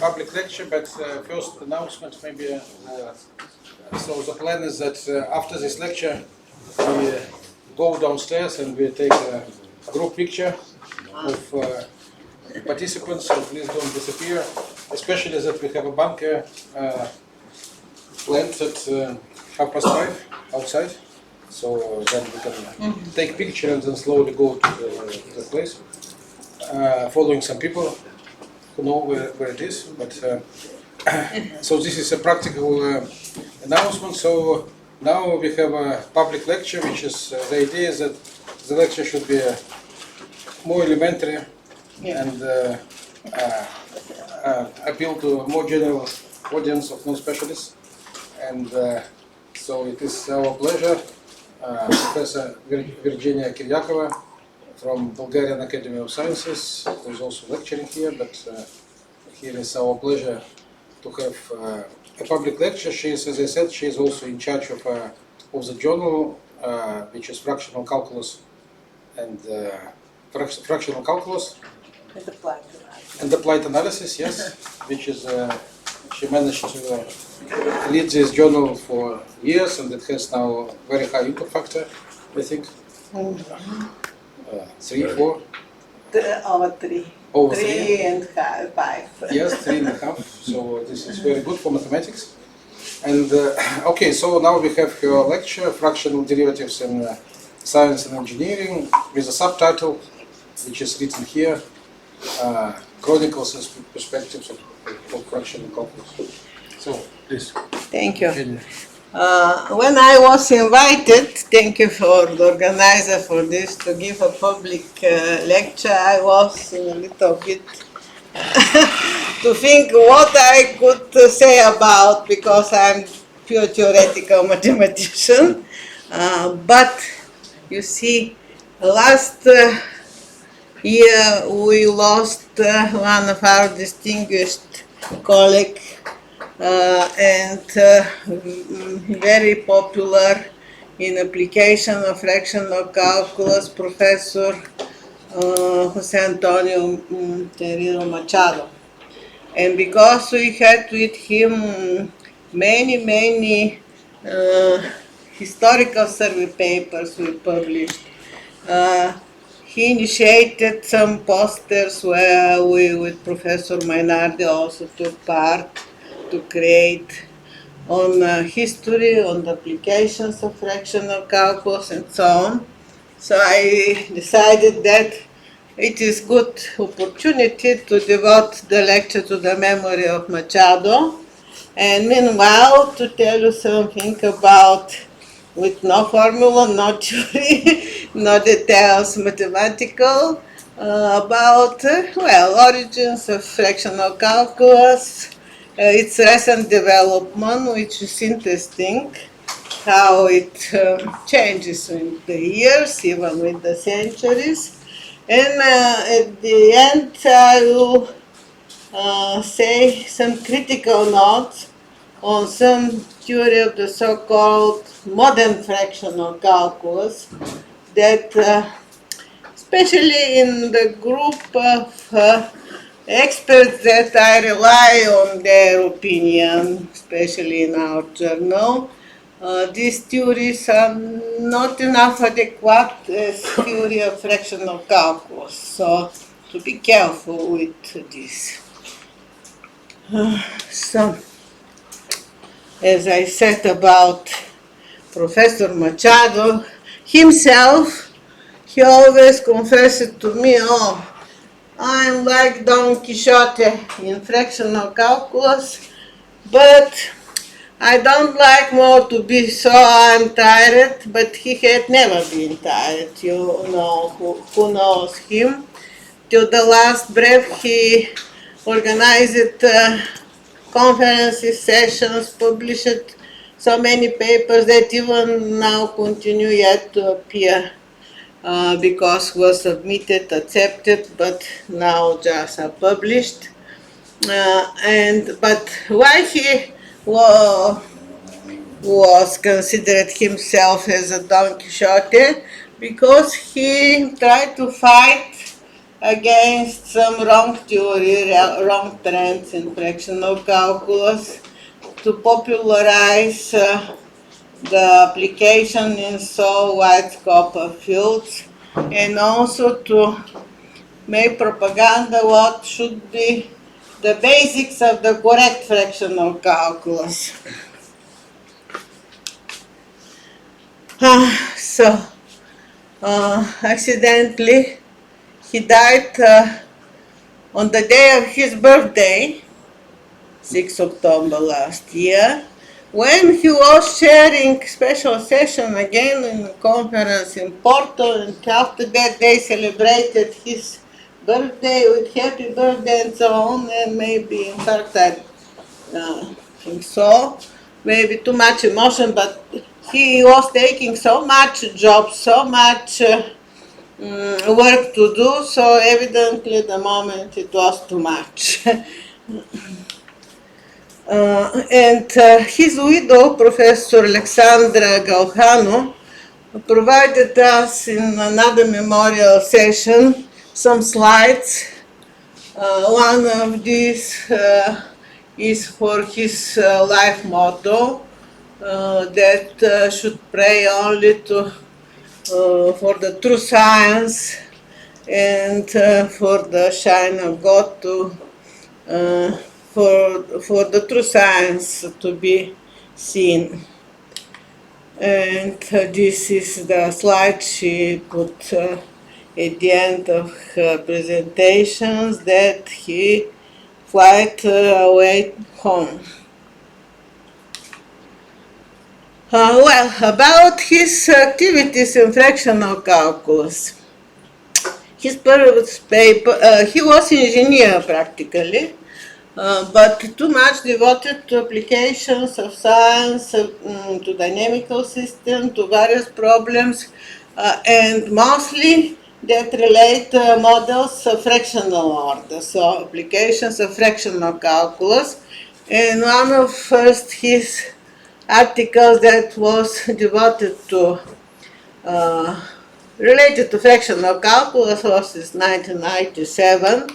public lecture, but first announcement maybe. So the plan is that after this lecture, we go downstairs and we take a group picture of participants. So please don't disappear, especially that we have a bunker planned at 5:30 outside. So then we can take picture and then slowly go to the place, following some people who know where it is. But so this is a practical announcement. So now we have a public lecture, which is the idea is that the lecture should be more elementary and appeal to a more general audience of non-specialists. And so it is our pleasure, Professor Virginia Kiryakova from Bulgarian Academy of Sciences, who is also lecturing here, but here is our pleasure to have a public lecture. She is, as I said, she is also in charge of the journal, which is Fractional Calculus and Fractional Calculus and Applied Analysis, yes, which is she managed to lead this journal for years, and it has now very high impact factor, I think. 3, 4? Over 3. Over 3 and 5. Yes, 3.5. So this is very good for mathematics. And okay, so now we have her lecture, Fractional Derivatives in Science and Engineering, with a subtitle, which is written here, Chronicles and Perspectives of Fractional Calculus. So, please. Thank you. When I was invited, thank you for the organizer for this, to give a public lecture, I was a little bit to think what I could say about, because I'm pure theoretical mathematician. But you see, last year we lost one of our distinguished colleagues and very popular in application of fractional calculus, Professor Jose Antonio Machado. And because we had with him many historical survey papers we published, he initiated some posters where we, with Professor Mainardi, also took part to create on history, on the applications of fractional calculus and so on. So I decided that it is good opportunity to devote the lecture to the memory of Machado, and meanwhile to tell you something about, with no formula, no theory, no details mathematical, about, well, origins of fractional calculus, its recent development, which is interesting, how it changes in the years, even with the centuries. And at the end, I will say some critical notes on some theory of the so-called modern fractional calculus that, especially in the group of experts that I rely on their opinion, especially in our journal, these theories are not enough adequate as theory of fractional calculus. So to be careful with this. So, as I said about Professor Machado himself, he always confessed to me, oh, I'm like Don Quixote in fractional calculus, but I don't like more to be so I'm tired, but he had never been tired, you know, who knows him. Till the last breath he organized conferences, sessions, published so many papers that even now continue yet to appear. Because was submitted, accepted, but now just are published. But why he was considered himself as a Don Quixote? Because he tried to fight against some wrong theory, wrong trends in fractional calculus, to popularize the application in so wide scope of fields, and also to make propaganda what should be the basics of the correct fractional calculus. Accidentally, he died on the day of his birthday, 6 October last year, when he was sharing special session again in a conference in Porto, and after that they celebrated his birthday with happy birthday and so on, and maybe in fact I think so, maybe too much emotion, but he was taking so much job, so much work to do, so evidently the moment it was too much. And his widow, Professor Alexandra Galhano, provided us in another memorial session some slides. One of these is for his life motto, that should pray only for the true science and for the shine of God for the true science to be seen. And this is the slide she put at the end of her presentations that he flight away home. Well, about his activities in fractional calculus. His first paper, he was engineer practically, but too much devoted to applications of science, to dynamical system, to various problems, and mostly that relate models of fractional order, so applications of fractional calculus. And one of first his articles that was devoted to related to fractional calculus was in 1997.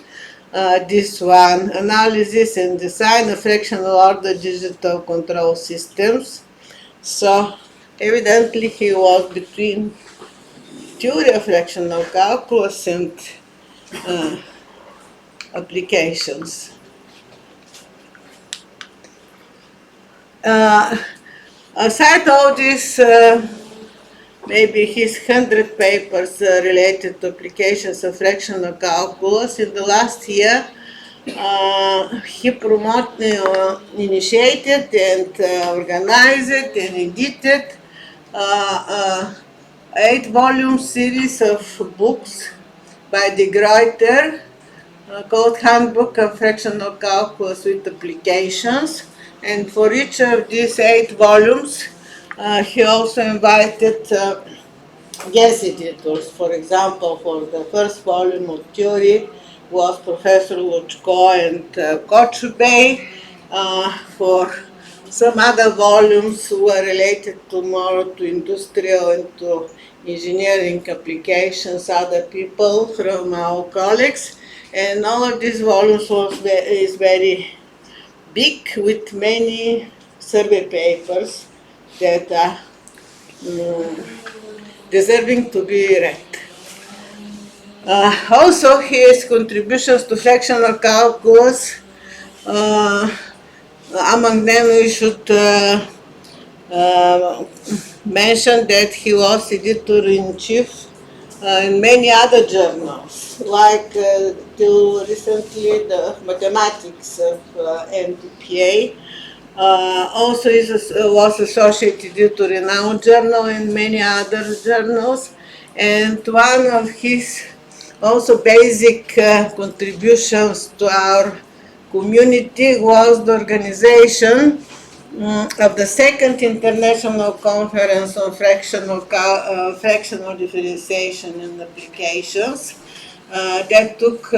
This one, Analysis and Design of Fractional Order Digital Control Systems. So evidently he was between theory of fractional calculus and applications. Aside all this, maybe his 100 papers related to applications of fractional calculus, in the last year he initiated and organized and edited 8-volume series of books by De Gruyter called Handbook of Fractional Calculus with Applications. And for each of these 8 volumes, he also invited guest editors. For example, for the first volume of theory was Professor Luchko and Kochubey. For some other volumes were related to more to industrial and to engineering applications, other people from our colleagues. And all of these volumes is very big, with many survey papers that are deserving to be read. Also, his contributions to fractional calculus, among them we should mention that he was editor-in-chief in many other journals, like till recently the Mathematics of MDPA. Also was associate editor in our journal and many other journals. And one of his also basic contributions to our community was the organization of the second international conference on fractional differentiation and applications that took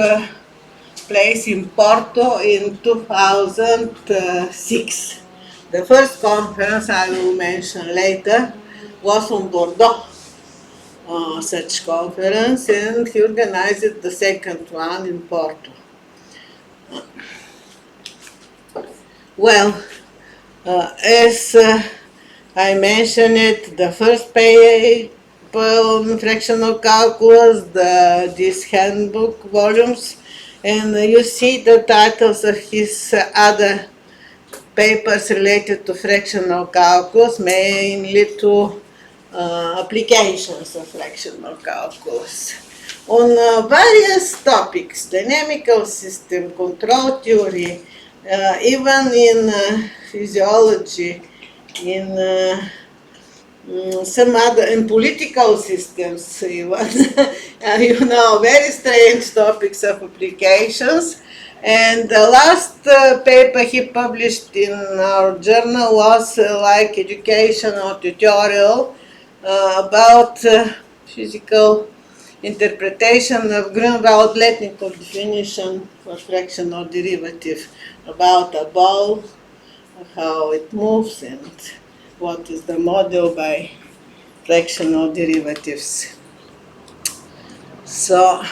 place in Porto in 2006. The first conference I will mention later was on Bordeaux. such conference, and he organized the second one in Porto. Well, as I mentioned it, the first paper on fractional calculus, these handbook volumes, and you see the titles of his other papers related to fractional calculus, mainly to applications of fractional calculus. On various topics, dynamical system, control theory, even in physiology, in some other, in political systems even, very strange topics of applications. And the last paper he published in our journal was like educational tutorial about physical interpretation of Grunwald-Letnikov definition for fractional derivative, about a ball, how it moves, and what is the model by fractional derivatives. So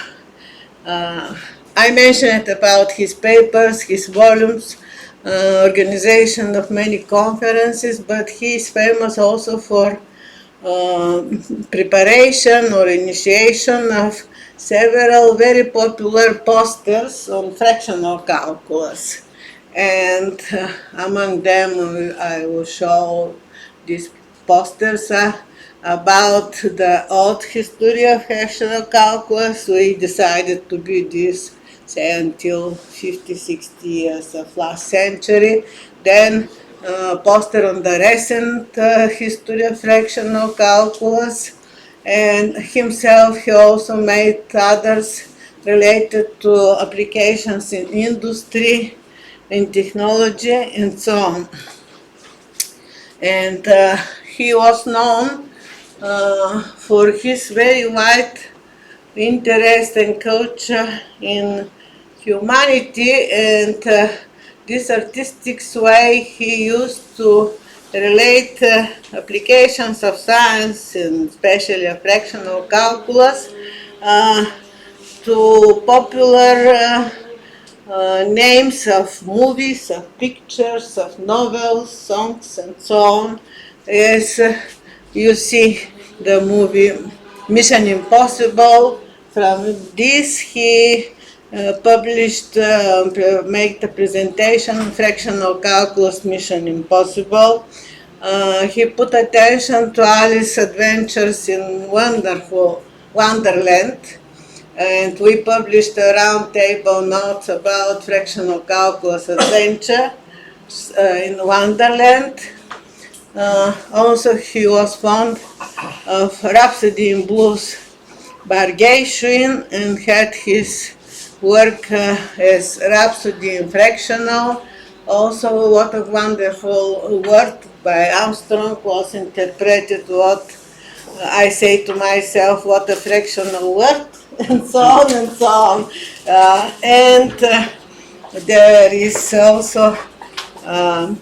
I mentioned about his papers, his volumes, organization of many conferences, but he is famous also for preparation or initiation of several very popular posters on fractional calculus. And among them I will show these posters about the old history of fractional calculus. We decided to be this, say, until 50, 60 years of last century. Then poster on the recent history of fractional calculus, and himself he also made others related to applications in industry, in technology, and so on. And he was known for his very wide interest and culture in humanity, and this artistic way he used to relate applications of science, and especially fractional calculus, to popular names of movies, of pictures, of novels, songs, and so on. As you see the movie Mission Impossible. From this he published, made the presentation, Fractional Calculus Mission Impossible. He put attention to Alice's adventures in Wonderland, and we published a round table notes about fractional calculus adventure in Wonderland. Also he was fond of Rhapsody in Blues by Gershwin, and had his work as Rhapsody in Fractional. Also a lot of wonderful work by Armstrong was interpreted what I say to myself, what a fractional word, and so on and so on. And there is also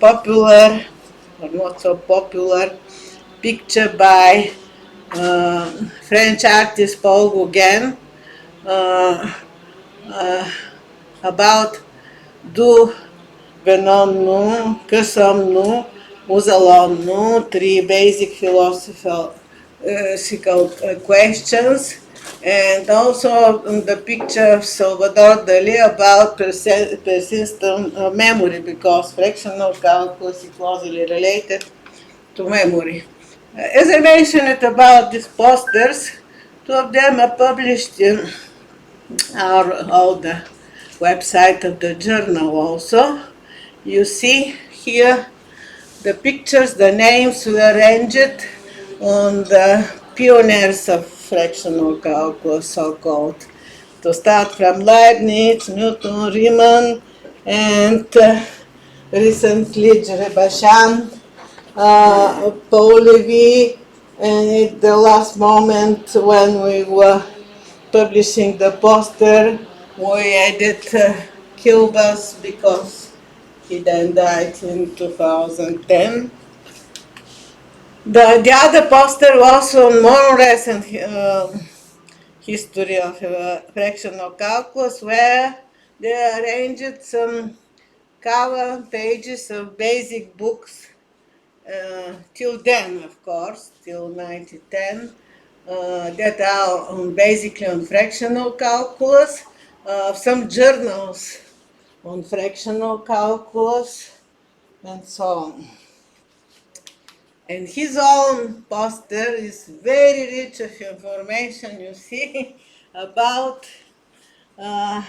popular, or not so popular, picture by French artist Paul Gauguin about d'où venons-nous, que sommes-nous, où allons-nous, three basic philosophical questions, and also in the picture of Salvador Dali about persistent memory, because fractional calculus is closely related to memory. As I mentioned about these posters, two of them are published in our old website of the journal also. You see here the pictures, the names were arranged on the pioneers of fractional calculus, so-called. To start from Leibniz, Newton, Riemann, and recently Jerebashan, Paul Levy, and at the last moment when we were publishing the poster, we added Kilbas because he then died in 2010. The other poster was on more recent history of fractional calculus, where they arranged some cover pages of basic books till then, of course, till 1910, that are basically on fractional calculus, some journals on fractional calculus, and so on. And his own poster is very rich of information, you see, about uh,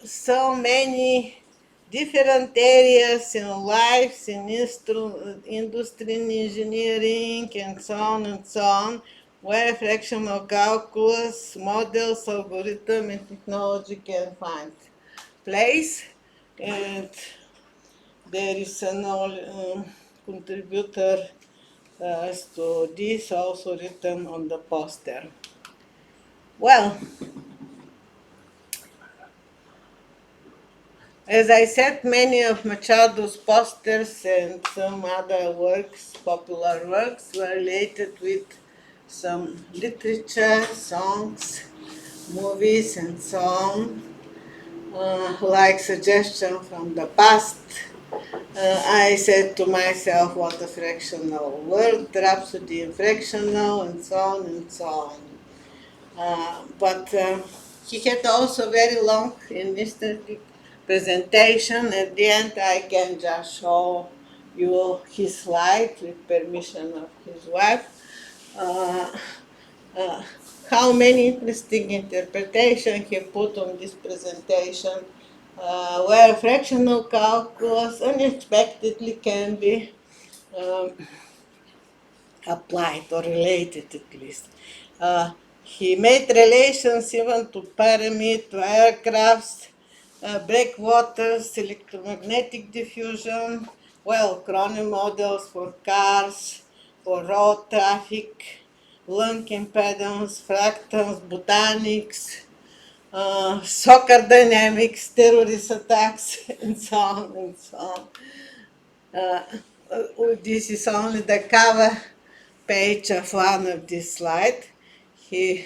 so many different areas in life, in industry, in engineering, and so on and so on, where fractional calculus, models, algorithm, and technology can find place. And there is an contributor as to this also written on the poster. Well, as I said, many of Machado's posters and some other works, popular works, were related with some literature, songs, movies, and so on, like suggestion from the past. I said to myself, what a fractional world, Rhapsody in Fractional, and so on and so on. But he had also very long illustrative presentation. At the end, I can just show you his slide with permission of his wife. Uh, uh, how many interesting interpretations he put on this presentation, where fractional calculus unexpectedly can be um, applied or related at least. He made relations even to pyramid, to aircrafts, breakwaters, electromagnetic diffusion, well, Chronicles models for cars, for road traffic, lung impedance, fractals, botanics, soccer dynamics, terrorist attacks, and so on and so on. This is only the cover page of one of this slide. He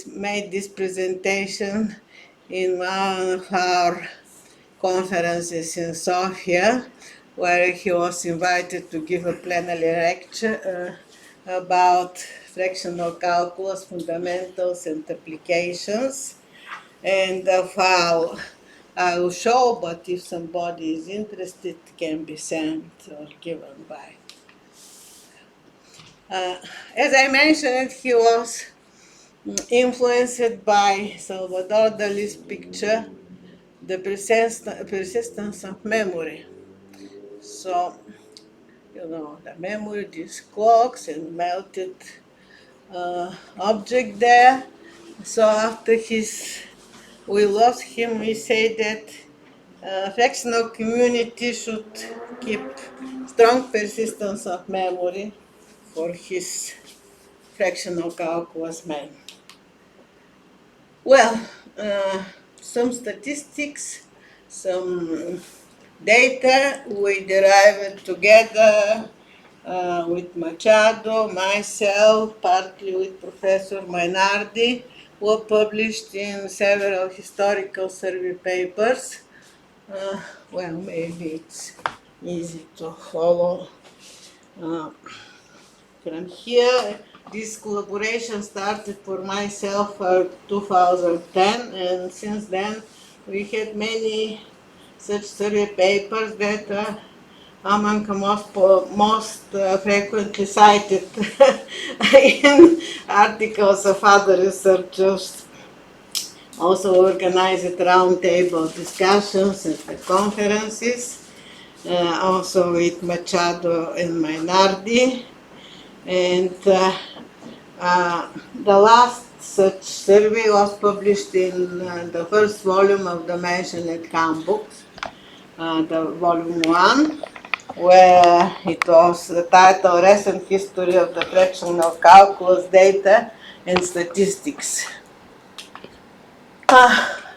made this presentation in one of our conferences in Sofia, where he was invited to give a plenary lecture about fractional calculus, fundamentals and applications. And the file I will show, but if somebody is interested, it can be sent or given by. As I mentioned, he was influenced by Salvador Dali's picture, The Persistence of Memory. So, the memory, these clocks and melted object there. So after we lost him, we say that fractional community should keep strong persistence of memory for his fractional calculus man. Well, some statistics, some data we derived together with Machado, myself, partly with Professor Mainardi, were published in several historical survey papers. Well, maybe it's easy to follow. From here, this collaboration started for myself for 2010, and since then we had many such survey papers that are among the most frequently cited in articles of other researchers. Also organized roundtable discussions at the conferences, also with Machado and Mainardi. And the last such survey was published in the first volume of the mentioned CAM books, the volume 1, where it was the title Recent History of the Fractional Calculus Data and Statistics.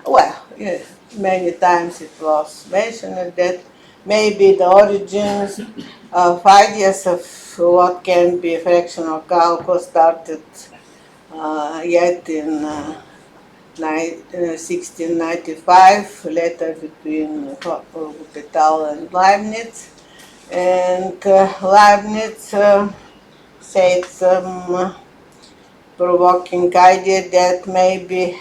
Well, yeah, many times it was mentioned that maybe the origins of ideas of what can be fractional calculus started yet in 1695, later between Hospital and Leibniz. And Leibniz said some provoking idea that maybe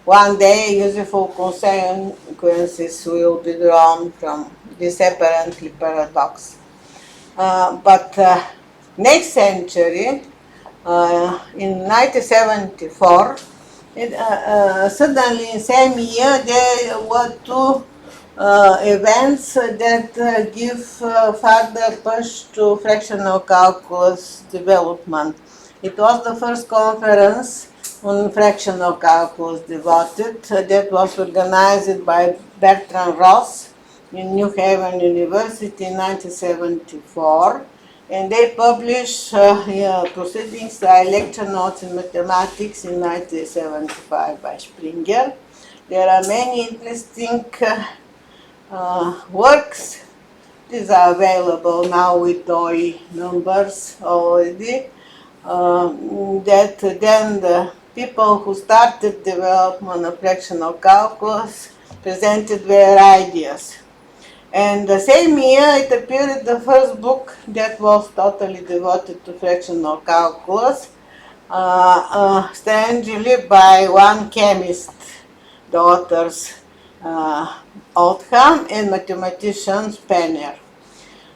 one day useful consequences will be drawn from this apparently paradox. But next century, in 1974, suddenly in same year there were two events that give further push to fractional calculus development. It was the first conference on fractional calculus devoted that was organized by Bertrand Ross in New Haven University in 1974, and they published proceedings by lecture notes in mathematics in 1975 by Springer. There are many interesting works. These are available now with DOI numbers already. That then the people who started development of fractional calculus presented their ideas. And the same year it appeared the first book that was totally devoted to fractional calculus, strangely by one chemist, the authors Oldham and mathematician Spanner.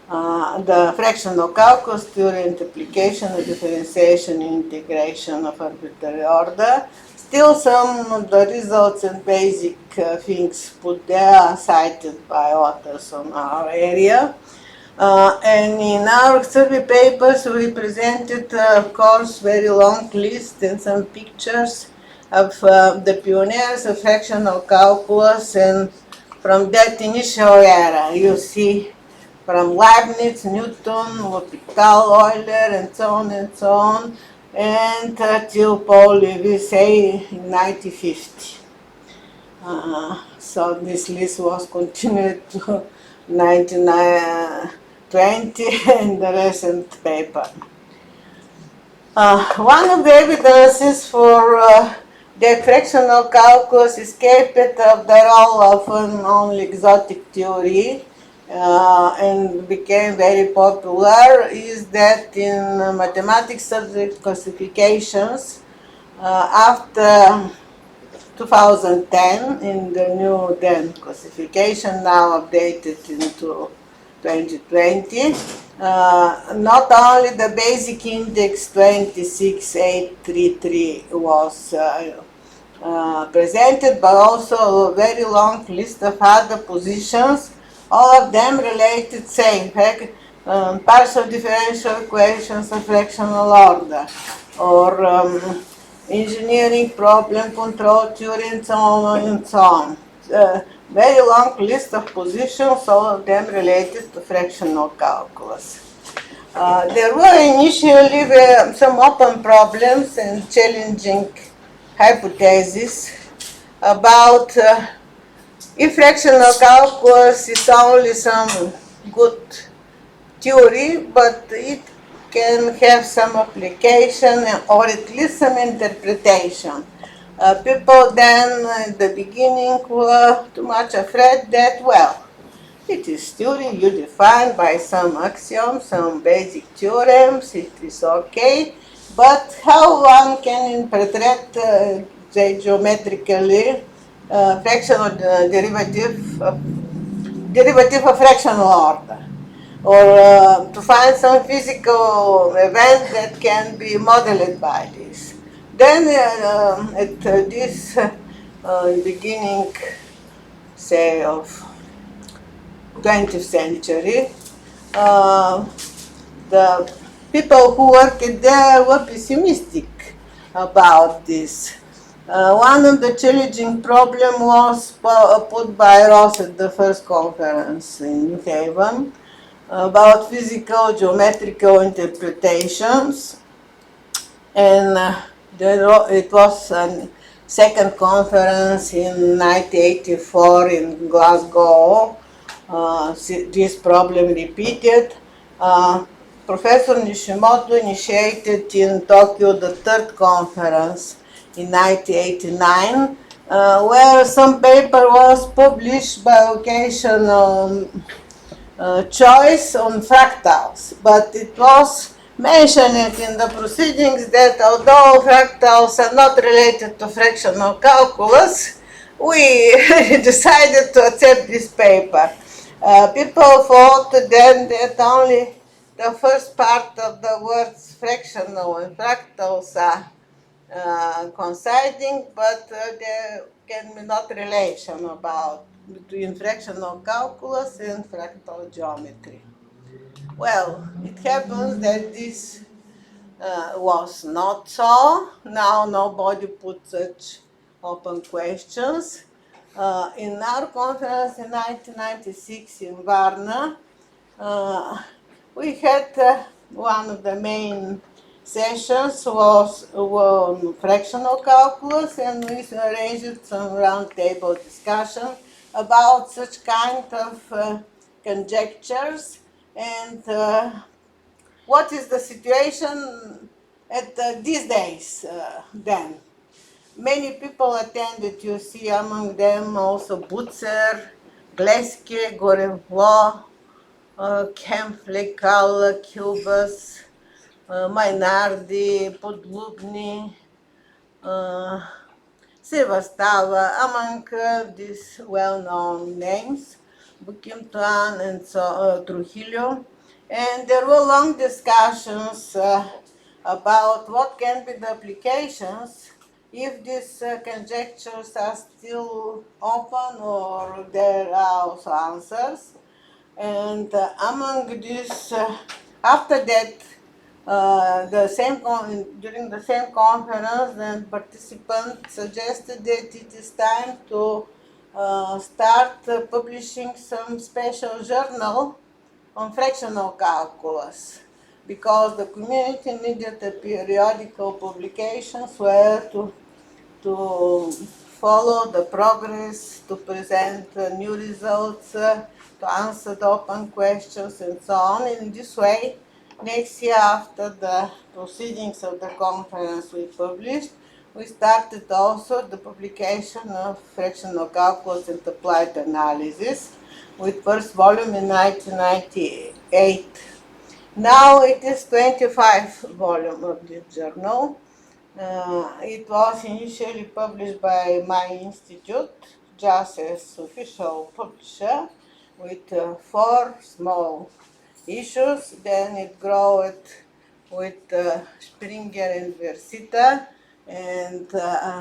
The fractional calculus, theory and application of differentiation and integration of arbitrary order. Still some of the results and basic things put there are cited by authors on our area. And in our survey papers we presented, of course, very long list and some pictures of the pioneers of fractional calculus, and from that initial era you see from Leibniz, Newton, L'Hopital, Euler, and so on and so on, and till Paul Levi-Say in 1950. So this list was continued to 1920 in the recent paper. One of the evidences for that fractional calculus escaped of the role of an only exotic theory and became very popular is that in mathematics subject classifications after 2010 in the new then classification, now updated into 2020, not only the basic index 26833 was presented, but also a very long list of other positions, all of them related, say, partial differential equations of fractional order, or engineering problem control theory, and so on and so on. Very long list of positions, all of them related to fractional calculus. There were initially some open problems and challenging hypotheses about if fractional calculus is only some good theory, but it can have some application or at least some interpretation. People then at the beginning were too much afraid that, well, it is theory you define by some axioms, some basic theorems, it is okay, but how one can interpret geometrically fractional derivative of fractional order, or to find some physical event that can be modeled by this. Then at this beginning, say, of 20th century, the people who worked there were pessimistic about this. One of the challenging problems was put by Ross at the first conference in New Haven about physical geometrical interpretations, and it was a second conference in 1984 in Glasgow, this problem repeated. Professor Nishimoto initiated in Tokyo the third conference in 1989, where some paper was published by occasional choice on fractals, but it was mentioned in the proceedings that although fractals are not related to fractional calculus, we decided to accept this paper. People thought then that only the first part of the words fractional and fractals are coinciding, but there can be not relation about between fractional calculus and fractal geometry. Well, it happens that this was not so. Now nobody put such open questions. In our conference in 1996 in Varna, we had one of the main sessions was on fractional calculus, and we arranged some roundtable discussion about such kind of conjectures and what is the situation at these days then. Many people attended, you see among them also Butzer, Gleske, Gorevlo, Kemflikal, Kubas, Mainardi, Podlubny, Sevastava, among these well-known names, Bukimtuan and Trujillo. And there were long discussions about what can be the applications if these conjectures are still open or there are also answers. And among these, after that, during the same conference, the participants suggested that it is time to start publishing some special journal on fractional calculus, because the community needed a periodical publications where to follow the progress, to present new results, to answer the open questions and so on. In this way, next year after the proceedings of the conference we published, we started also the publication of fractional calculus and applied analysis with first volume in 1998. Now it is 25 volume of this journal. It was initially published by my institute, just as official publisher, with 4 small issues. Then it grew with Springer and Versita, and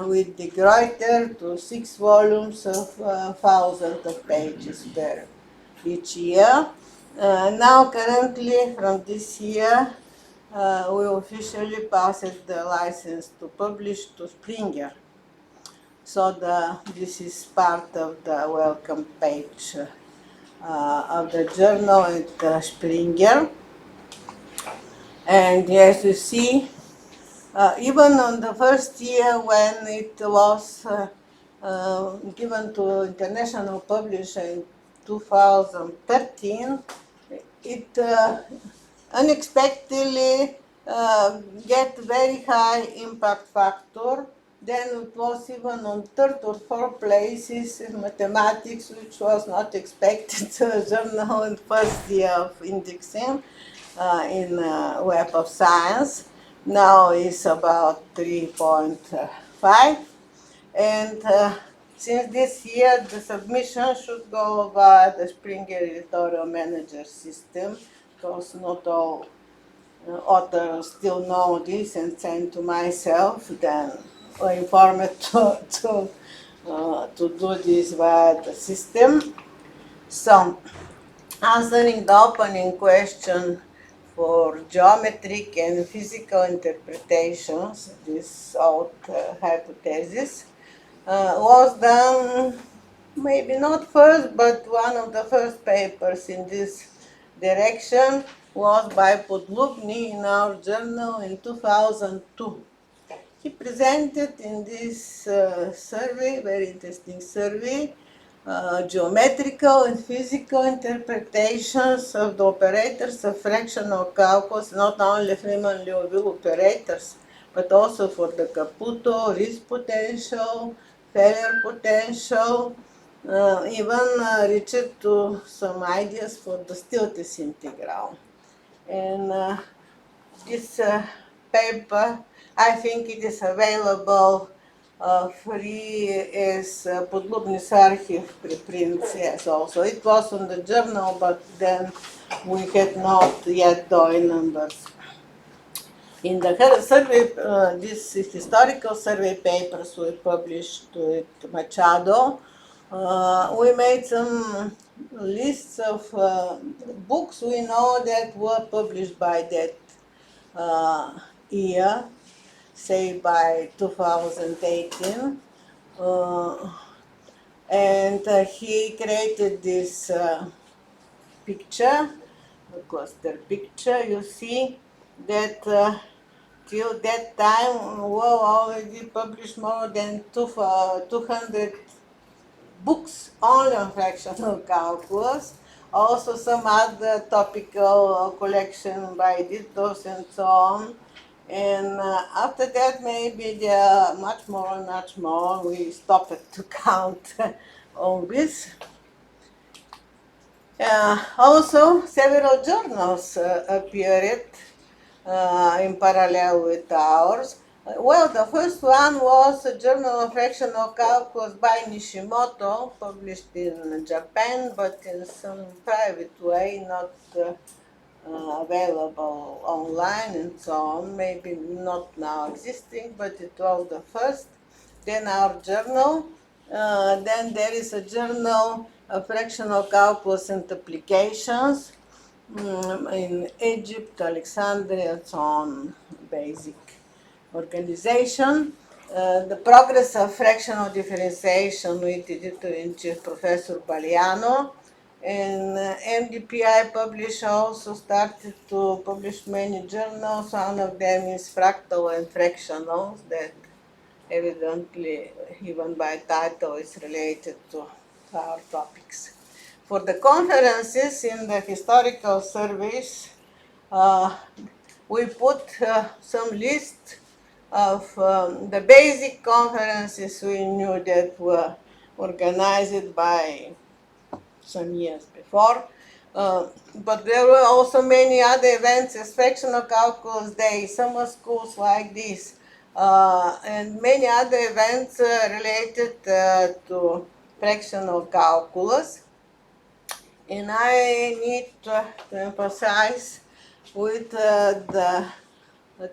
with the Greuter to 6 volumes of 1,000 of pages per each year. Now currently from this year, we officially passed the license to publish to Springer. So this is part of the welcome page of the journal at Springer. And as you see, even on the first year when it was given to international publisher in 2013, it unexpectedly get very high impact factor. Then it was even on 3rd or 4th places in mathematics, which was not expected journal in first year of indexing in Web of Science. Now it's about 3.5. And since this year, the submission should go via the Springer editorial manager system, because not all authors still know this and send to myself, then I inform it to do this via the system. So, answering the opening question for geometric and physical interpretations, this old hypothesis was done maybe not first, but one of the first papers in this direction was by Podlubny in our journal in 2002. He presented in this survey, very interesting survey, geometrical and physical interpretations of the operators of fractional calculus, not only Freeman-Liouville operators, but also for the Caputo, risk potential, failure potential, even reached to some ideas for the Stiltes integral. And this paper, I think it is available free as Podlubnis archive preprints, yes, also. It was on the journal, but then we had not yet DOI numbers. In the survey, these historical survey papers we published with Machado, we made some lists of books we know that were published by that year, say by 2018. And he created this picture, the cluster picture. You see that till that time were already published more than 200 books only on fractional calculus. Also some other topical collection by editors and so on. And after that, maybe there are much more. We stopped to count all this. Also, several journals appeared in parallel with ours. Well, the first one was a Journal of Fractional Calculus by Nishimoto, published in Japan, but in some private way, not available online and so on, maybe not now existing, but it was the first. Then our journal, then there is a journal of fractional calculus and applications in Egypt, Alexandria, and so on, basic organization. The progress of fractional differentiation with editor-in-chief Professor Baliano, and MDPI also started to publish many journals. One of them is Fractal and Fractionals, that evidently, even by title, is related to our topics. For the conferences in the historical surveys, we put some list of the basic conferences we knew that were organized by some years before. But there were also many other events, as Fractional Calculus Day, summer schools like this, and many other events related to fractional calculus. And I need to emphasize with the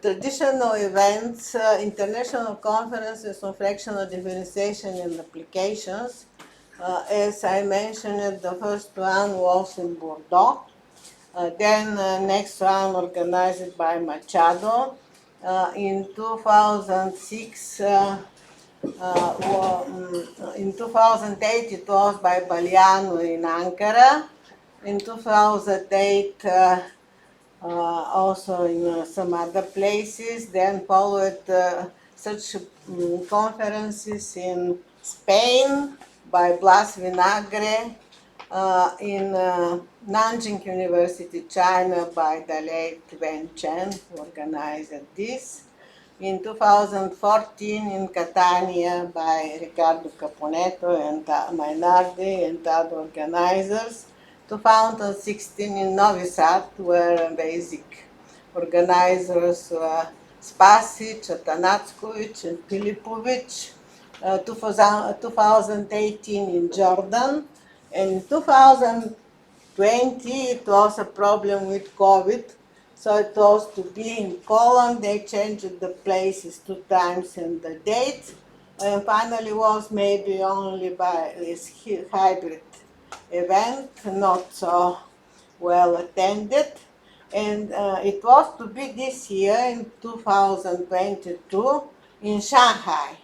traditional events, international conferences on fractional differentiation and applications. As I mentioned, the first one was in Bordeaux. Then next one organized by Machado. In 2006, in 2008 it was by Baliano in Ankara. In 2008 also in some other places. Then followed such conferences in Spain by Blas Vinagre, in Nanjing University, China by the late Wen Chen, who organized this. In 2014 in Catania by Riccardo Caponetto and Mainardi and other organizers. 2016 in Novi Sad, where basic organizers were Spasic, Atanackovic, and Filipovic. 2018 in Jordan, and in 2020 it was a problem with COVID, so it was to be in Poland. They changed the places 2 times and the date, and finally was maybe only by this hybrid event, not so well attended. And it was to be this year in 2022 in Shanghai,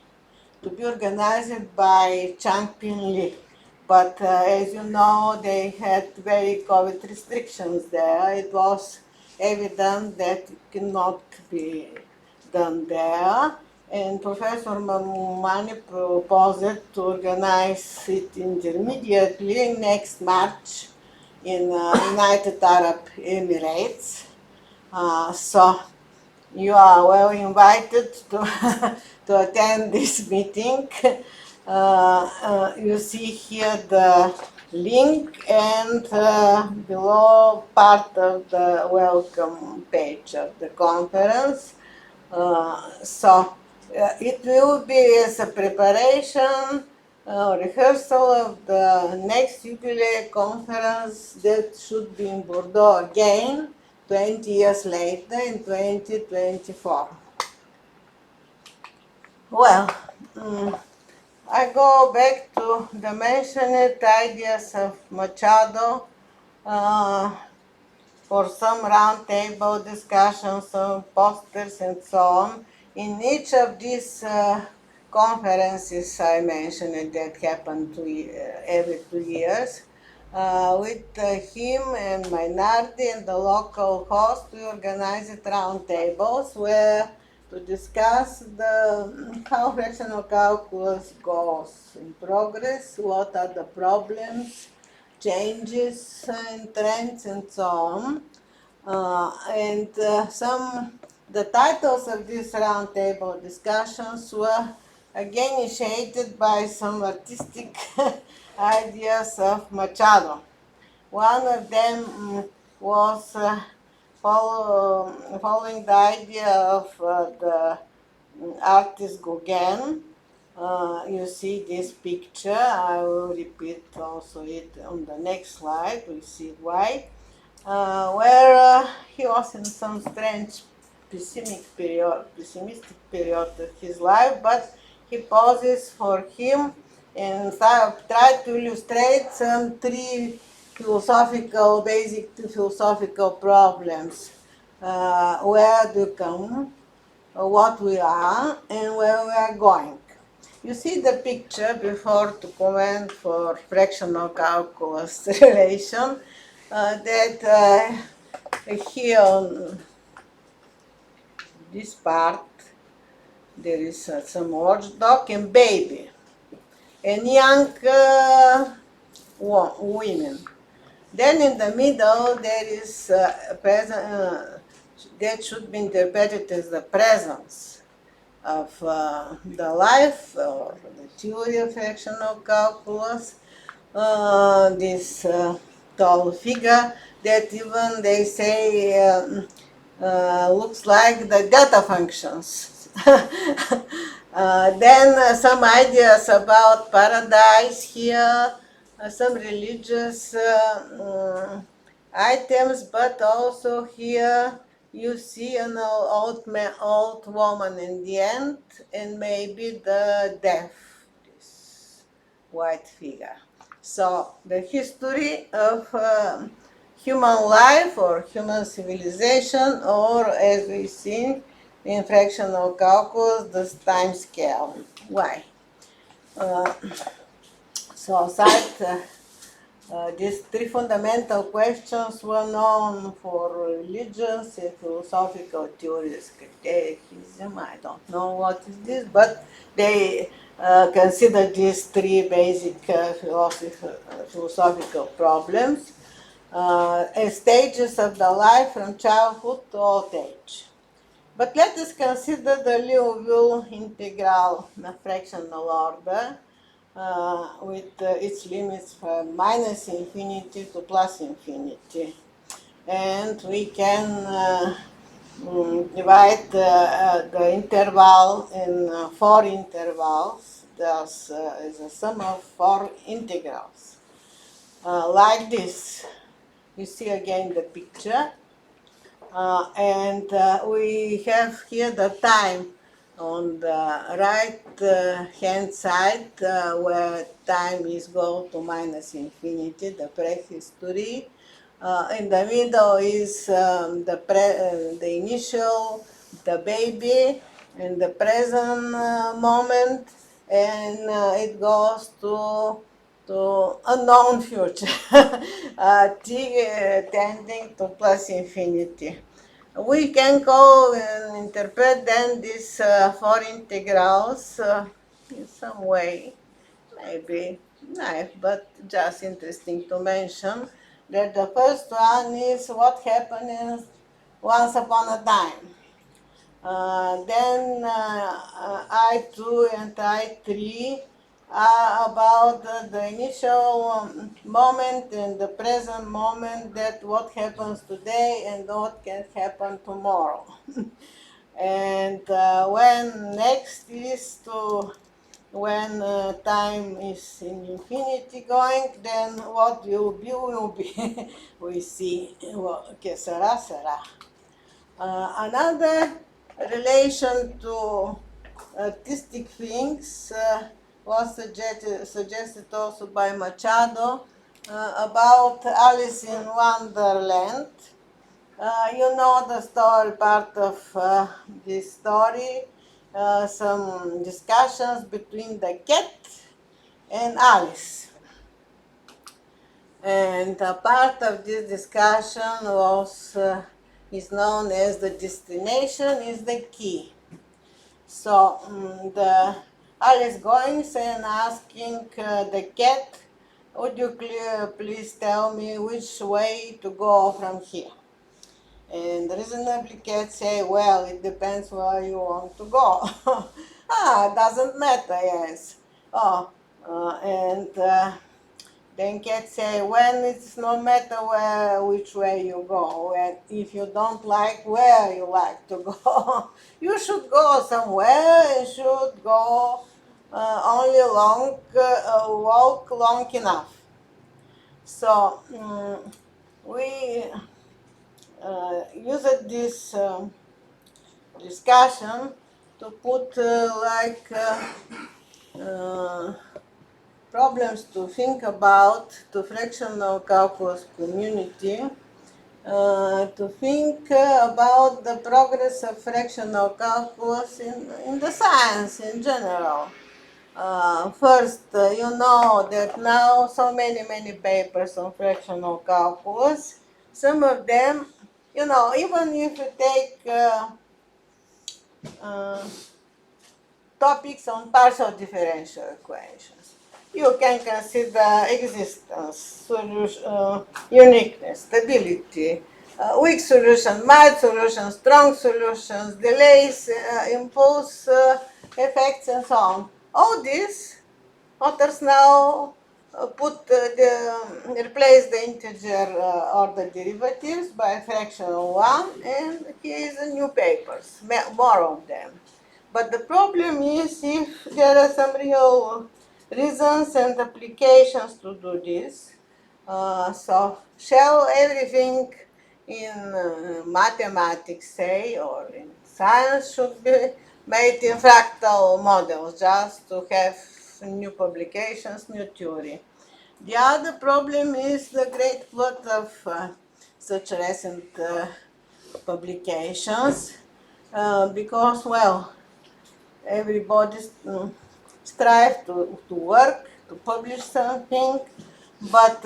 to be organized by Changping Li. But as you know, they had very COVID restrictions there. It was evident that it cannot be done there. And Professor Mani proposed to organize it intermediately next March in United Arab Emirates. So you are well invited to, to attend this meeting. You see here the link and below part of the welcome page of the conference. It will be as a preparation, rehearsal of the next jubilee conference that should be in Bordeaux again 20 years later in 2024. Well, I go back to the mentioned ideas of Machado for some roundtable discussions, some posters, and so on. In each of these conferences I mentioned that happen every 2 years, with him and Mainardi and the local host, we organized roundtables where to discuss how fractional calculus goes in progress, what are the problems, changes and trends and so on. The titles of these roundtable discussions were again initiated by some artistic ideas of Machado. One of them was following the idea of the artist Gauguin. You see this picture. I will repeat also it on the next slide. We see why. Where he was in some strange pessimistic period of his life, but he poses for him and tried to illustrate some basic philosophical problems. Where do you come, what we are, and where we are going. You see the picture before to comment for fractional calculus relation that here on this part there is some watchdog and baby and young women. Then in the middle there is a present that should be interpreted as the presence of the life or the theory of fractional calculus. This tall figure that even they say looks like the delta functions. Then some ideas about paradise here, some religious items, but also here you see an old woman in the end, and maybe the deaf, this white figure. So the history of human life or human civilization, or as we see in fractional calculus, the time scale. Why? These three fundamental questions were known for religions and philosophical theories. Catechism, I don't know what is this, but they consider these three basic philosophical problems as stages of the life from childhood to old age. But let us consider the Liouville integral fractional order with its limits from minus infinity to plus infinity. And we can divide the interval in 4 intervals, thus is a sum of 4 integrals. Like this. You see again the picture. We have here the time on the right hand side where time is go to minus infinity, the prehistory. In the middle is the initial, the baby, and the present moment, and it goes to unknown future, t tending to plus infinity. We can go and interpret then these four integrals in some way, maybe nice, but just interesting to mention that the first one is what happened once upon a time. Then I2 and I3 are about the initial moment and the present moment, that what happens today and what can happen tomorrow. And when next is to when time is in infinity going, then what will be we see que será, será. Another relation to artistic things was suggested also by Machado about Alice in Wonderland. You know the story, part of this story, some discussions between the cat and Alice. And a part of this discussion was is known as the destination is the key. So the Alice goes and asking the cat, would you please tell me which way to go from here? And reasonably cat say, well, it depends where you want to go. It doesn't matter, yes. Oh, and then cat say, when it's no matter which way you go. And if you don't like where you like to go, you should go somewhere and should go only walk long enough. So we used this discussion to put problems to think about to fractional calculus community, to think about the progress of fractional calculus in the science in general. First, you know that now so many papers on fractional calculus. Some of them, you know, even if you take topics on partial differential equations, you can consider existence, uniqueness, stability, weak solution, mild solutions, strong solutions, delays, impulse effects, and so on. All this, authors now replace the integer order derivatives by fractional one, and here is a new papers, more of them. But the problem is if there are some real reasons and applications to do this. So shall everything in mathematics, say, or in science should be made in fractal models just to have new publications, new theory. The other problem is the great flood of such recent publications because, well, everybody strives to work, to publish something, but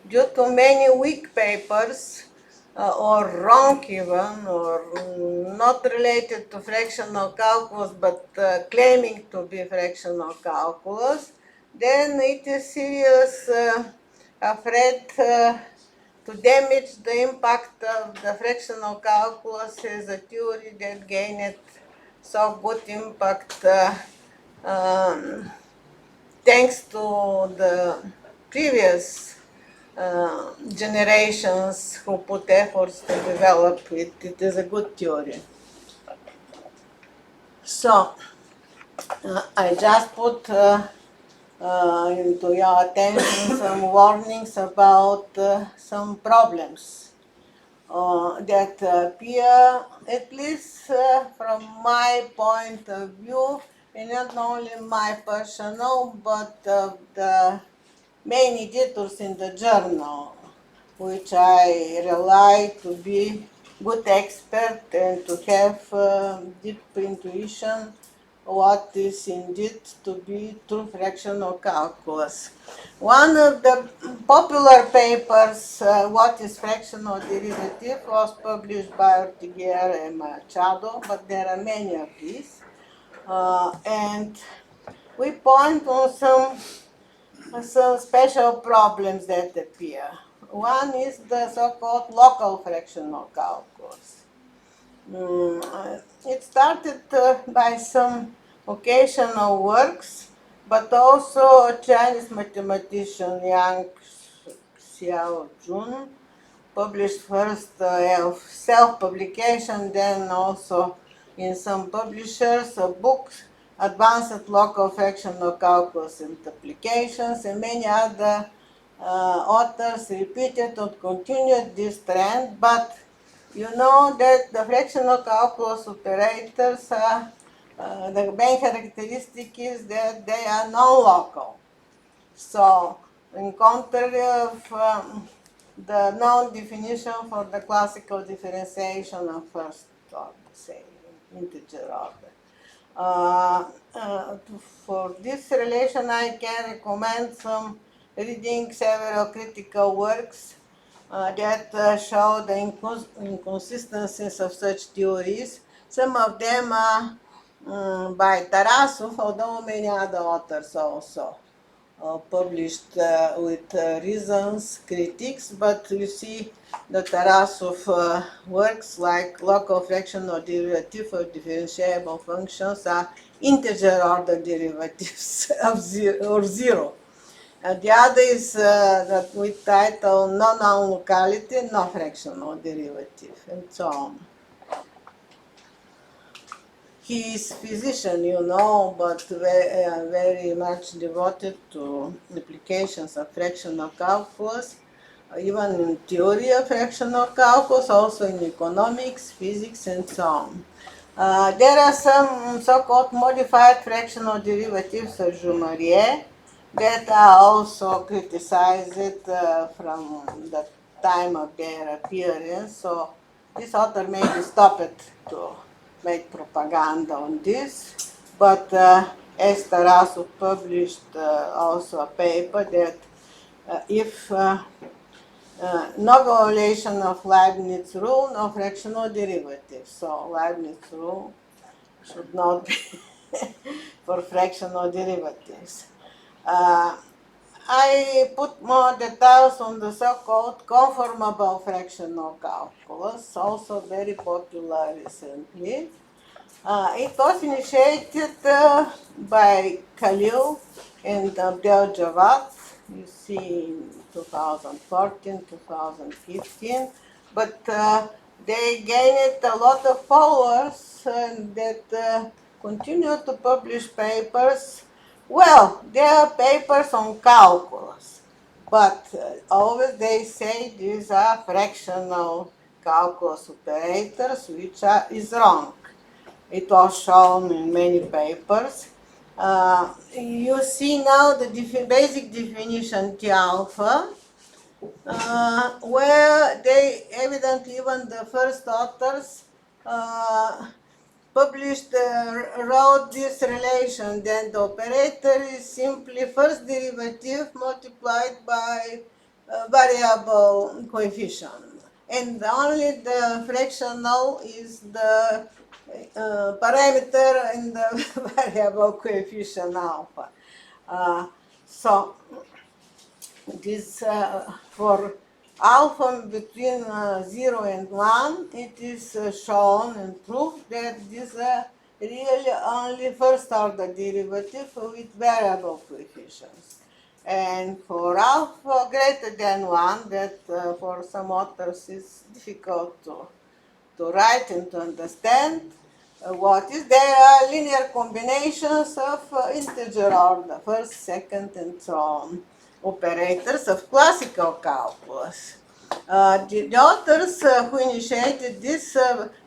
due to many weak papers, or wrong even, or not related to fractional calculus, but claiming to be fractional calculus, then it is serious afraid to damage the impact of the fractional calculus as a theory that gained so good impact thanks to the previous generations who put efforts to develop it. It is a good theory. So I just put into your attention some warnings about some problems that appear, at least from my point of view, and not only my personal, but the main editors in the journal, which I rely to be good expert and to have deep intuition what is indeed to be true fractional calculus. One of the popular papers, What is Fractional Derivative, was published by Ortiguera and Machado, but there are many of these. And we point on some special problems that appear. One is the so-called local fractional calculus. It started by some occasional works, but also a Chinese mathematician, Yang Xiaojun, published first self-publication, then also in some publishers, a book, Advanced Local Fractional Calculus and Applications, and many other authors repeated or continued this trend, but you know that the fractional calculus operators are, the main characteristic is that they are non-local. So, in contrary of the known definition for the classical differentiation of first order, say, integer order. For this relation, I can recommend reading several critical works that show the inconsistencies of such theories. Some of them are by Tarasov, although many other authors also published with reasons, critiques, but you see the Tarasov works like local fractional derivative of differentiable functions are integer order derivatives of zero. The other is that we title non-known locality, no fractional derivative, and so on. He is physician, you know, but very much devoted to applications of fractional calculus, even in theory of fractional calculus, also in economics, physics, and so on. There are some so-called modified fractional derivatives of Joumarier that are also criticized from the time of their appearance. So this author maybe stopped to make propaganda on this, but as Tarasov published also a paper that if no violation of Leibniz rule, no fractional derivative. So Leibniz rule should not be for fractional derivatives. I put more details on the so-called conformable fractional calculus, also very popular recently. It was initiated by Khalil and Abdel Jawad, you see in 2014, 2015, but they gained a lot of followers that continue to publish papers. Well, there are papers on calculus, but always they say these are fractional calculus operators, which is wrong. It was shown in many papers. You see now the basic definition T alpha, where they evidently, even the first authors, wrote this relation. Then the operator is simply first derivative multiplied by variable coefficient. And only the fractional is the parameter in the variable coefficient alpha. So this for alpha between 0 and 1, it is shown and proved that this really only first order derivative with variable coefficients. And for alpha greater than 1, that for some authors is difficult to write and to understand what is. There are linear combinations of integer order, first, second, and so on, operators of classical calculus. The authors who initiated this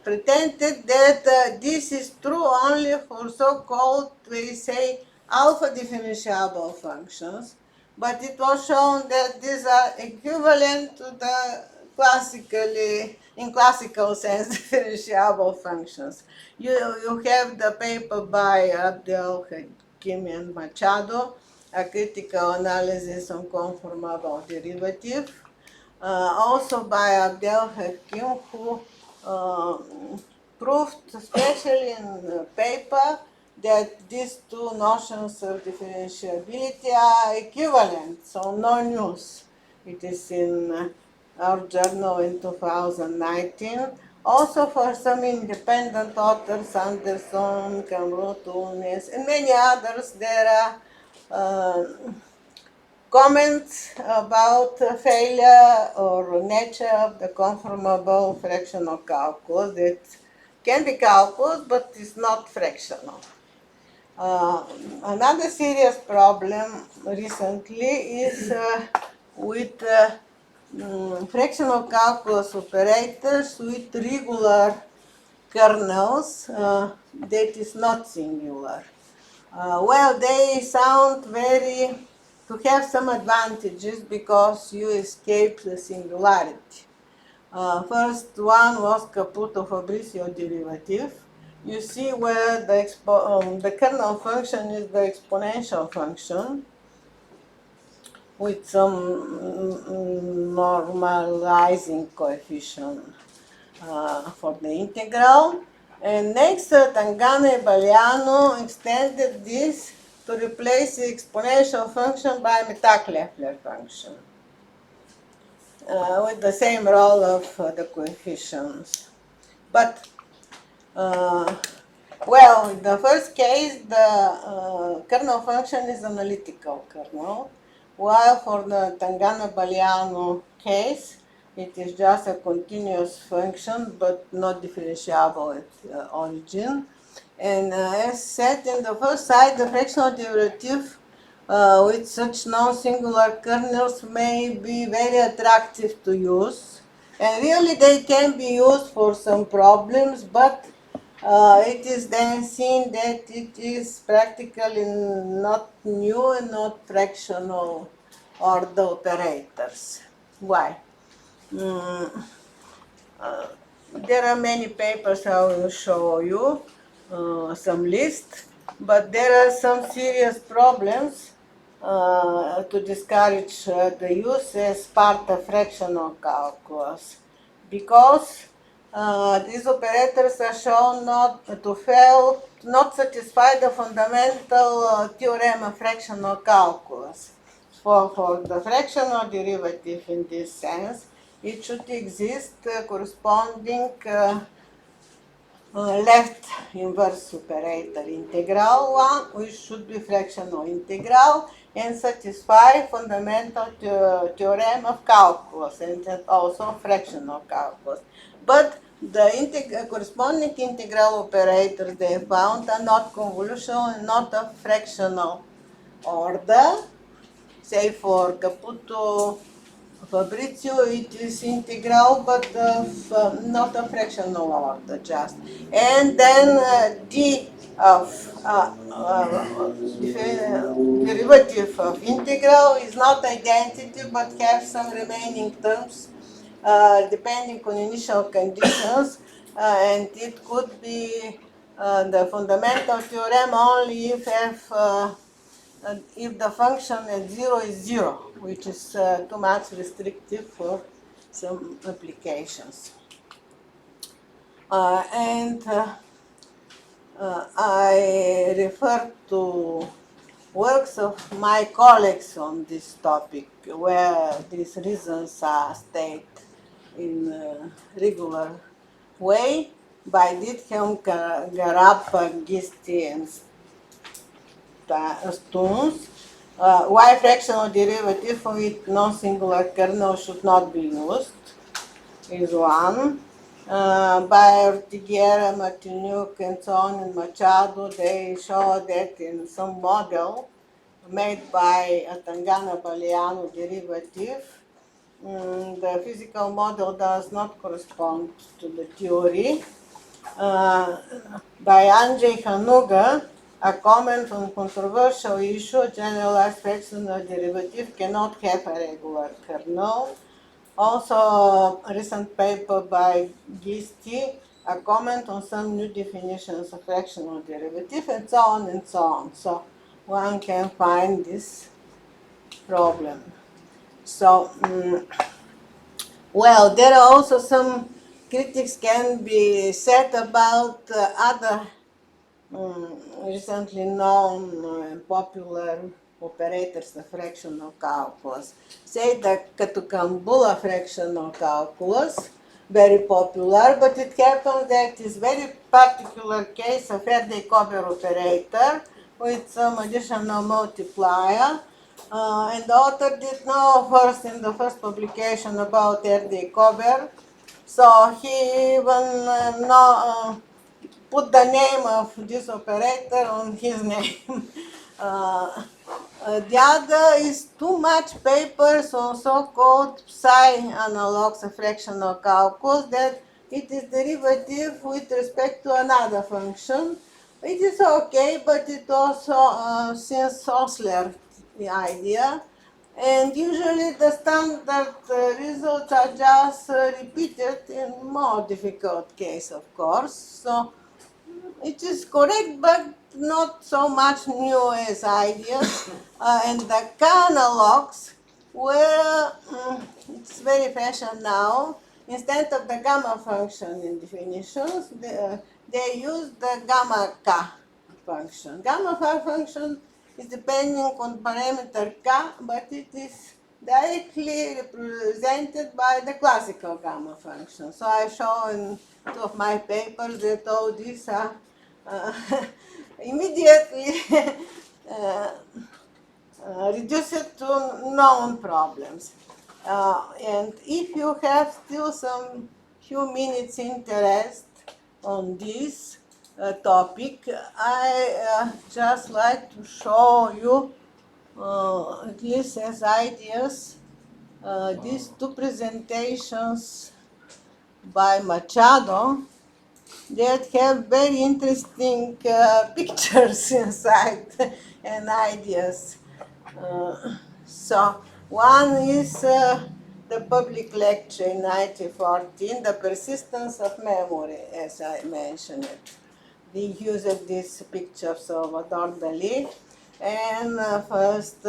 pretended that this is true only for so-called, we say, alpha differentiable functions, but it was shown that these are equivalent to the in classical sense, differentiable functions. You have the paper by Abdel Hakim and Machado, a critical analysis on conformable derivative. Also by Abdel Hakim, who proved, especially in the paper, that these two notions of differentiability are equivalent, so no news. It is in our journal in 2019. Also for some independent authors, Anderson, Kamrut, Unes, and many others, there are comments about failure or nature of the conformable fractional calculus that can be calculus but is not fractional. Another serious problem recently is with fractional calculus operators with regular kernels that is not singular. Well, they sound to have some advantages because you escape the singularity. First one was Caputo-Fabrizio derivative. You see where the kernel function is the exponential function with some normalizing coefficient for the integral. And next, Tangano and Baliano extended this to replace the exponential function by Metac-Leffler function with the same role of the coefficients. But, well, in the first case, the kernel function is analytical kernel, while for the Tangano-Baliano case, it is just a continuous function, but not differentiable at origin. And as said in the first slide, the fractional derivative with such non-singular kernels may be very attractive to use. And really they can be used for some problems, but it is then seen that it is practically not new and not fractional order operators. Why? There are many papers I will show you, some list, but there are some serious problems to discourage the use as part of fractional calculus, because these operators are shown not satisfy the fundamental theorem of fractional calculus. For the fractional derivative in this sense, it should exist corresponding left inverse operator integral one, which should be fractional integral and satisfy fundamental theorem of calculus and also fractional calculus. But the corresponding integral operators they found are not convolutional and not of fractional order. Say for Caputo Fabrizio, it is integral, but not a fractional order, just. And then d of derivative of integral is not identity, but has some remaining terms depending on initial conditions, and it could be the fundamental theorem only if the function at 0 is 0, which is too much restrictive for some applications. I refer to works of my colleagues on this topic, where these reasons are stated in a regular way by Diethelm, Garappa, Gisti, and Stones. Why fractional derivative with non-singular kernel should not be used is one. By Ortiguera, Martinuk, and so on, and Machado, they show that in some model made by a Tangano-Baliano derivative, the physical model does not correspond to the theory. By Andrzej Hanuga, a comment on controversial issue, generalized fractional derivative cannot have a regular kernel. Also, a recent paper by GST, a comment on some new definitions of fractional derivative, and so on and so on. So one can find this problem. So, well, there are also some critics can be said about other recently known and popular operators of fractional calculus. Say the Katukambulla fractional calculus, very popular, but it happens that this very particular case of Erdős-Kober operator with some additional multiplier. And the author did know first in the first publication about Erdős-Kober, so he even put the name of this operator on his name. The other is too much papers on so-called psi analogs of fractional calculus that it is derivative with respect to another function. It is okay, but it also since Osler the idea. And usually the standard results are just repeated in more difficult case, of course. So it is correct, but not so much new as ideas. And the analogs were, it's very fashion now, instead of the gamma function in definitions, they use the gamma k function. Gamma function is depending on parameter k, but it is directly represented by the classical gamma function. So I show in two of my papers that all these are immediately reduced to known problems. And if you have still some few minutes interest on this topic, I just like to show you at least as ideas these two presentations by Machado that have very interesting pictures inside and ideas. So one is the public lecture in 1914, The Persistence of Memory, as I mentioned it. They used this picture of Salvador Dali and first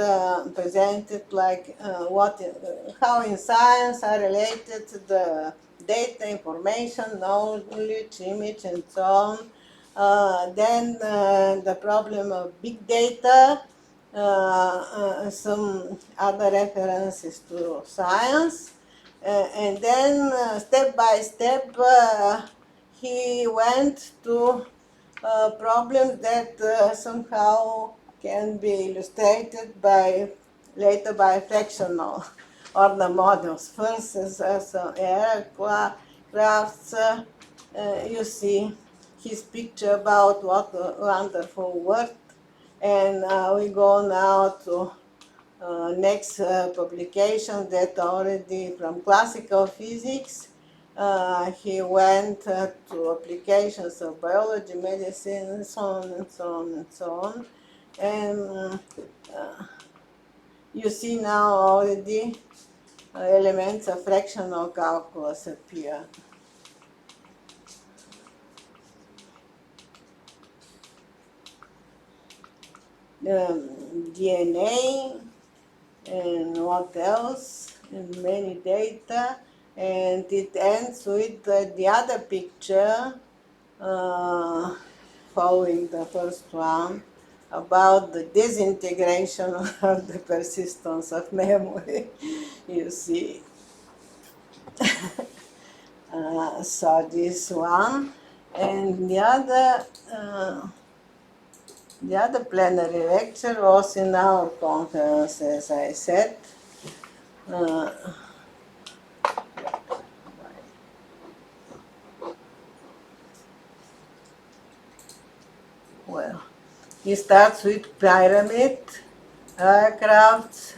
presented like how in science are related the data, information, knowledge, image, and so on. Then the problem of big data, some other references to science, and then step by step he went to problems that somehow can be illustrated by later by fractional order models. First is aircrafts. You see his picture about what a wonderful world. And we go now to next publication that already from classical physics. He went to applications of biology, medicine, and so on and so on and so on. And you see now already elements of fractional calculus appear. DNA and what else, and many data, and it ends with the other picture following the first one about the disintegration of the persistence of memory. You see. So this one, and the other plenary lecture was in our conference, as I said. Well, he starts with pyramid, aircraft,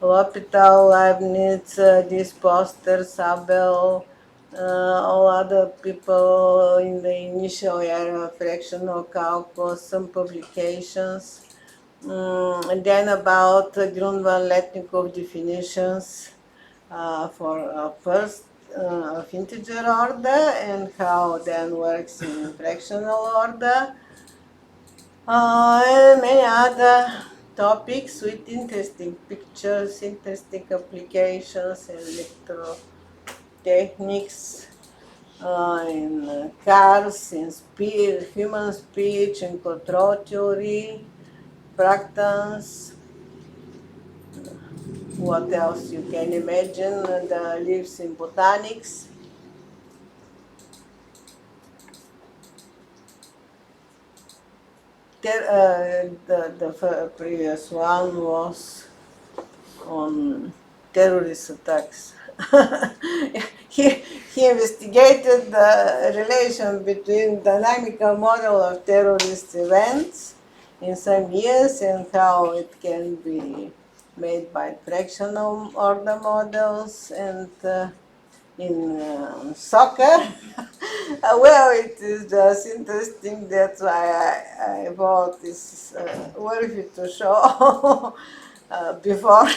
L'Hopital, Leibniz, this poster, Sabel, all other people in the initial era of fractional calculus, some publications. And then about Grunwald-Letnikov definitions, for first of integer order and how then works in fractional order, and many other topics with interesting pictures, interesting applications in electrotechnics, in cars, in speech, human speech, in control theory, fractals. What else you can imagine? The leaves in botanics. The previous one was on terrorist attacks. he, he investigated the relation between dynamical model of terrorist events in some years and how it can be made by fractional order models and in soccer. Well, it is just interesting. That's why I thought it's worthy to show before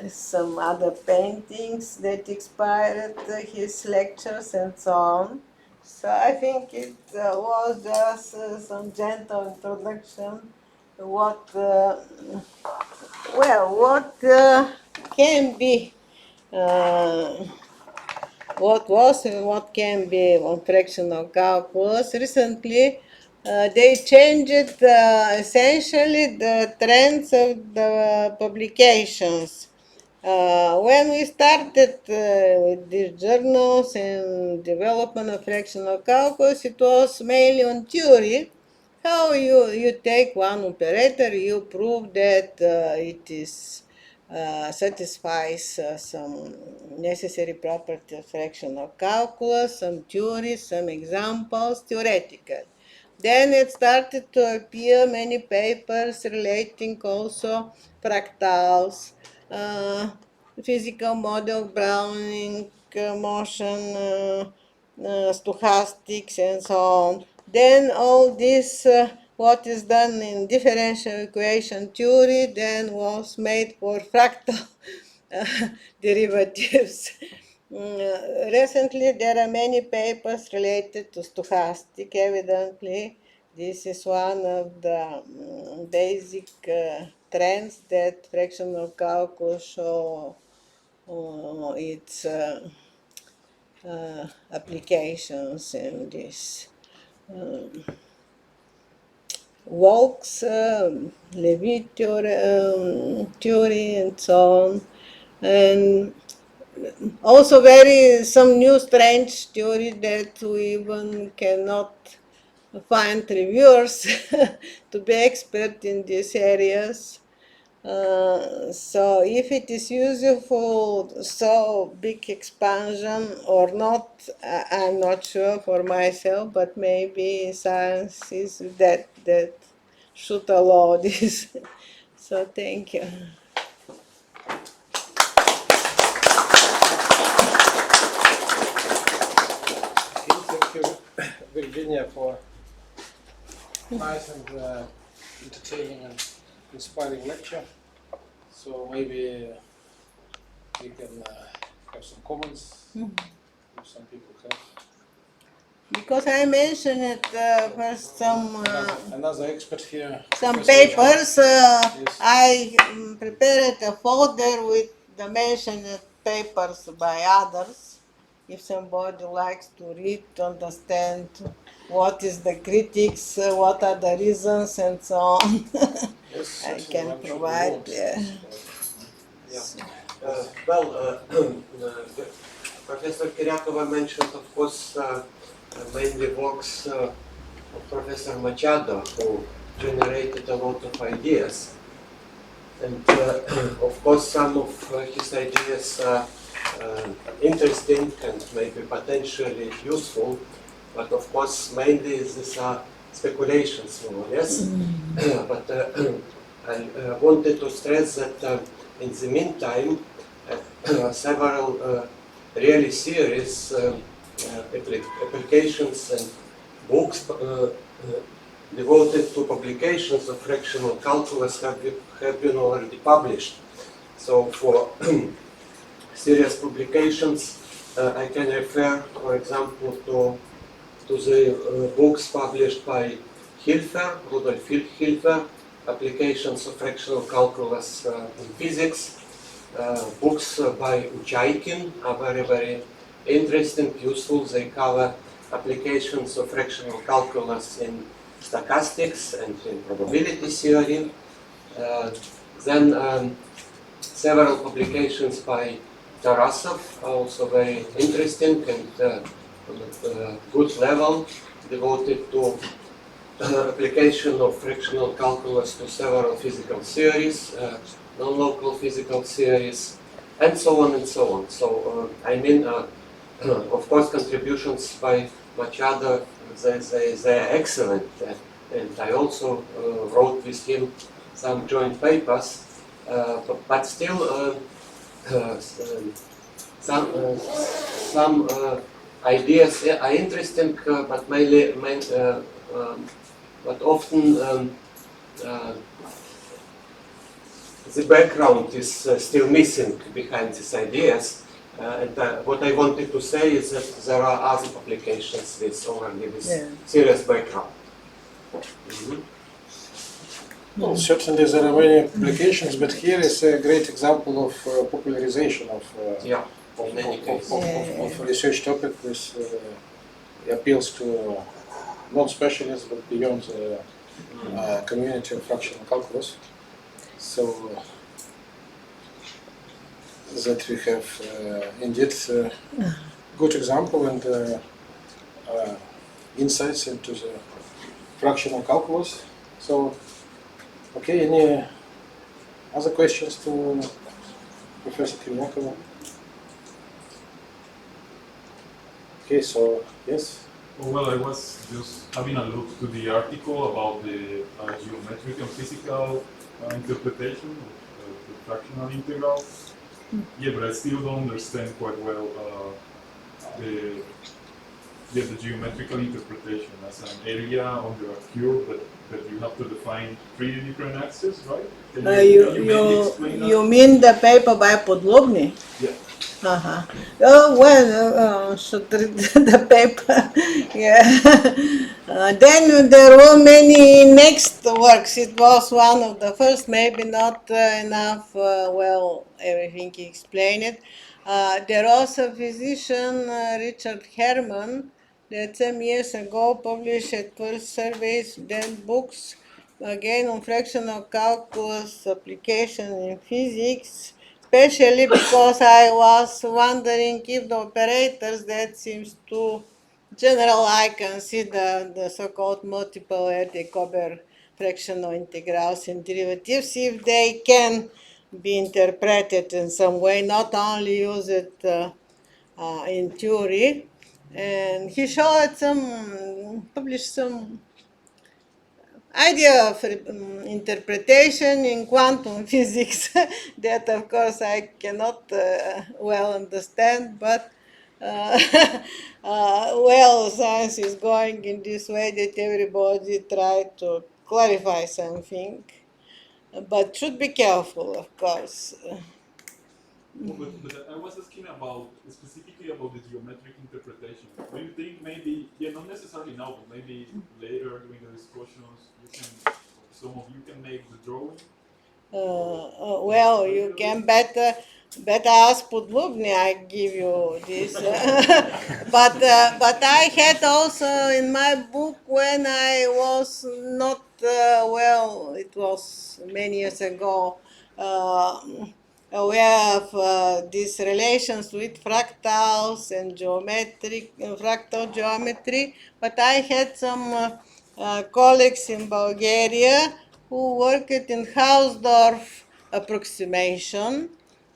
some other paintings that inspired his lectures and so on. So I think it was just some gentle introduction to what, what can be. What was and what can be on fractional calculus. Recently, they changed essentially the trends of the publications. When we started with these journals and development of fractional calculus, it was mainly on theory. How you take one operator, you prove that it is satisfies some necessary property of fractional calculus, some theories, some examples, theoretical. Then it started to appear many papers relating also fractals, physical model, Browning, motion, stochastics, and so on. Then all this, what is done in differential equation theory, then was made for fractal derivatives. Recently, there are many papers related to stochastic. Evidently, this is one of the basic trends that fractional calculus show its applications in this. Walks, Levy theory, and so on. And also some new strange theory that we even cannot find reviewers to be expert in these areas. So if it is useful, so big expansion or not, I'm not sure for myself, but maybe science is that should allow this. So thank you. Thank you, Virginia, for nice and entertaining and inspiring lecture. So maybe we can have some comments if some people have. Because I mentioned it first some another expert here. some Professor papers. Yes. I prepared a folder with the mentioned papers by others. If somebody likes to read, to understand what is the critics, what are the reasons, and so on, Yes, I can provide. Professor Kiryakova mentioned, of course, mainly works of Professor Machado, who generated a lot of ideas. And of course, some of his ideas are interesting and maybe potentially useful, but of course, mainly these are speculations, more or less. But I wanted to stress that in the meantime, several really serious applications and books devoted to publications of fractional calculus have been already published. So for serious publications, I can refer, for example, to the books published by Hilfer, Rudolf Hilfer, Applications of Fractional Calculus in Physics. Books by Uchaikin are very, very interesting, useful. They cover applications of fractional calculus in stochastics and in probability theory. Then several publications by Tarasov, also very interesting and on a good level, devoted to application of fractional calculus to several physical theories, non-local physical theories, and so on and so on. So, I mean, of course, contributions by Machado, they are excellent, and I also wrote with him some joint papers, but still some ideas are interesting, but but often the background is still missing behind these ideas. And what I wanted to say is that there are other applications with already this serious background. Well, certainly there are many applications, but here is a great example of popularization of research topic which appeals to non-specialists but beyond the community of fractional calculus. So that we have indeed good example and insights into the fractional calculus. So, okay, any other questions to Professor Kiryakova? Okay, so yes. Well, I was just having a look to the article about the geometric and physical interpretation of the fractional integrals. Yeah, but I still don't understand quite well the geometrical interpretation as an area under a curve that you have to define three different axes, right? Can you maybe explain that? You mean the paper by Podlobny? Yeah. Uh-huh. Oh, well, should read the paper. Yeah. Then there were many next works. It was one of the first, maybe not enough, well, everything he explained it. There was a physician, Richard Herman, that some years ago published at first surveys, then books, again on fractional calculus application in physics, especially because I was wondering if the operators that seems to general I consider the so-called multiple Erdekober fractional integrals and derivatives, if they can be interpreted in some way, not only use it in theory. And he showed published some idea of interpretation in quantum physics that of course I cannot well understand, but well, science is going in this way that everybody try to clarify something, but should be careful, of course. But I was asking about specifically about the geometric interpretation. Do you think maybe, yeah, not necessarily now, but maybe later during the discussions, some of you can make the drawing? Well, you can better ask Podlubny, I give you this. But I had also in my book when I was not, well, it was many years ago, aware of these relations with fractals and fractal geometry, but I had some colleagues in Bulgaria who worked in Hausdorff approximation,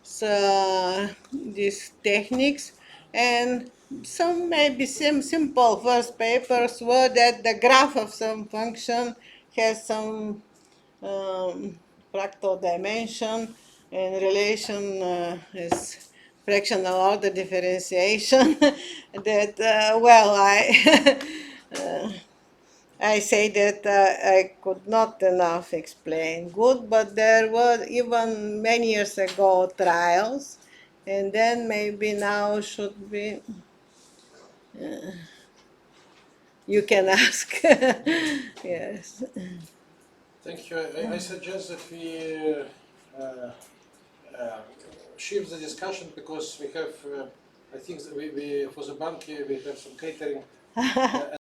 so these techniques, and some maybe some simple first papers were that the graph of some function has some fractal dimension and relation is fractional order differentiation that well I say that I could not enough explain good, but there were even many years ago trials And then maybe now should be. You can ask. Yes. Thank you. I suggest that we shift the discussion because we have, I think that we for the bank we have some catering